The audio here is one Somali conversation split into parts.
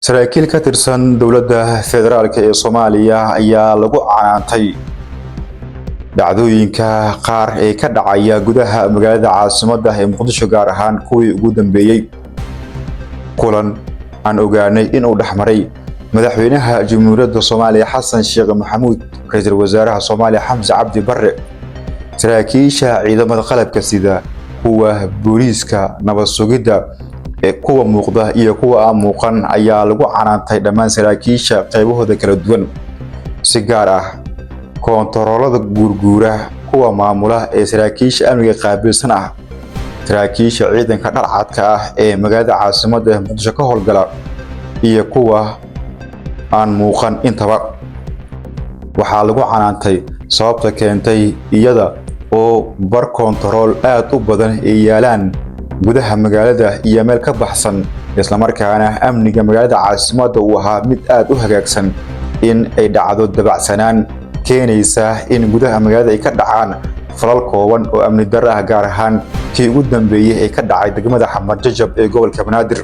saraakiil ka tirsan dowladda federaalka ee Soomaaliya ayaa lagu canaantay dhacdooyinka qaar ee ka dhacaya gudaha magaalada caasimadda ee Muqdisho gaar ahaan kuwii ugu dambeeyay kulan aan ogaanay inuu dhaxmaray madaxweynaha jamhuuriyadda Soomaaliya Xasan Sheekh Maxamuud ra'iisul wasaaraha Soomaaliya Xamza Cabdi Barre saraakiisha ciidamada qalabka sida kuwa booliiska nabad sugidda kuwa muuqda iyo kuwa aan muuqan ayaa lagu canaantay dhammaan saraakiisha qaybahooda kala duwan si gaar ah koontaroolada guurguura kuwa maamula ee saraakiisha amniga qaabilsan ah saraakiisha ciidanka dharcadka ah ee magaalada caasimadda ee Muqdisho ka howlgala iyo kuwa aan muuqan intaba waxaa lagu canaantay sababta keentay iyada oo bar koontarool aad u badan ay yaalaan gudaha magaalada iyo meel ka baxsan isla markaana amniga magaalada caasimadda uu ahaa mid aad u hagaagsan in ay dhacdo dabacsanaan keenaysa in gudaha magaalada ay ka dhacaan falal kooban oo amni darro ah gaar ahaan kii ugu dambeeyay ee ka dhacay degmada Xamar Jajab ee gobolka Banaadir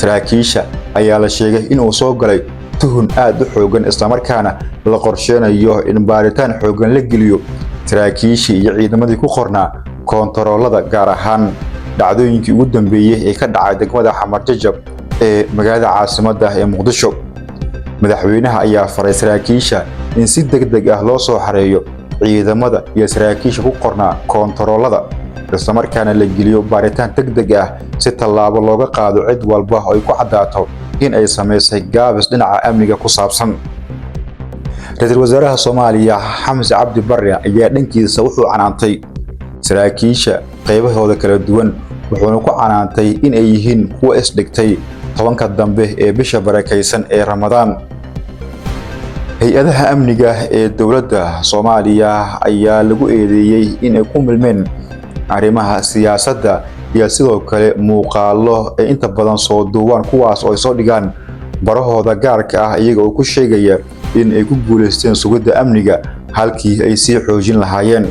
saraakiisha ayaa la sheegay inuu soo galay tuhun aad u xoogan isla markaana la qorsheenayo in baaritaan xoogan la geliyo saraakiisha iyo ciidamadii ku qornaa koontaroolada gaar ahaan dhacdooyinkii ugu dambeeyay ee ka dhacay degmada Xamar Jajab ee magaalada caasimadda ee Muqdisho madaxweynaha ayaa faray saraakiisha in si degdeg ah loo soo xareeyo ciidamada iyo saraakiisha ku qornaa koontaroolada isla markaana la geliyo baaritaan degdeg ah si tallaabo looga qaado cid walba oo ay ku cadaato in ay sameysay gaabis dhinaca amniga ku saabsan ra'iisul wasaaraha Soomaaliya Xamza Cabdi Barre ayaa dhankiisa wuxuu canaantay saraakiisha qaybahooda kala duwan wuxuuna ku canaantay in ay yihiin kuwa isdhigtay tobanka dambe ee bisha barakaysan ee Ramadaan hay'adaha amniga ee dowladda Soomaaliya ayaa lagu eedeeyay in ay ku milmeen arrimaha siyaasadda iyo sidoo kale muuqaallo ay inta badan soo duubaan kuwaas oo ay soo dhigaan barahooda gaarka ah iyaga oo ku sheegaya in ay ku guuleysteen sugidda amniga halkii ay sii xoojin lahaayeen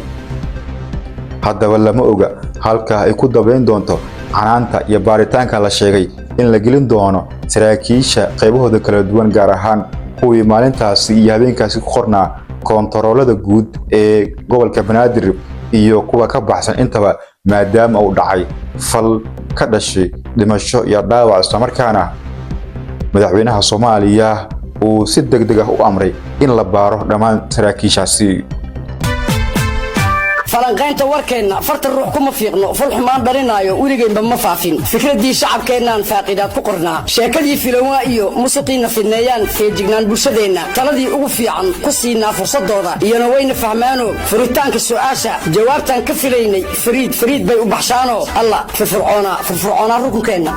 haddaba lama oga halka ay ku dabayn doonto canaanta iyo baaritaanka la sheegay in la gelin doono saraakiisha qaybahooda kala duwan gaar ahaan kuwii maalintaasi iyo habeenkaasi ku qornaa koontaroolada guud ee gobolka Banaadir iyo kuwa ka baxsan intaba maadaama uu dhacay fal ka dhashay dhimasho iyo dhaawac isla markaana madaxweynaha Soomaaliya uu si degdeg ah u amray in la baaro dhammaan saraakiishaasi falanqaynta warkeena farta ruux kuma fiiqno fal xumaan dhalinayo wiligeynba ma faafin fikradii shacabkeenan faaqidaad ku qornaa sheekadii filawa iyo musiqiina fidneeyaan feejignaan bulshadeena taladii ugu fiican ku siinaa fursadooda iyana wayna fahmaano furitaanka su'aasha jawaabtan ka filaynay fariid bay u baxshaano alla firfircoona rukunkeena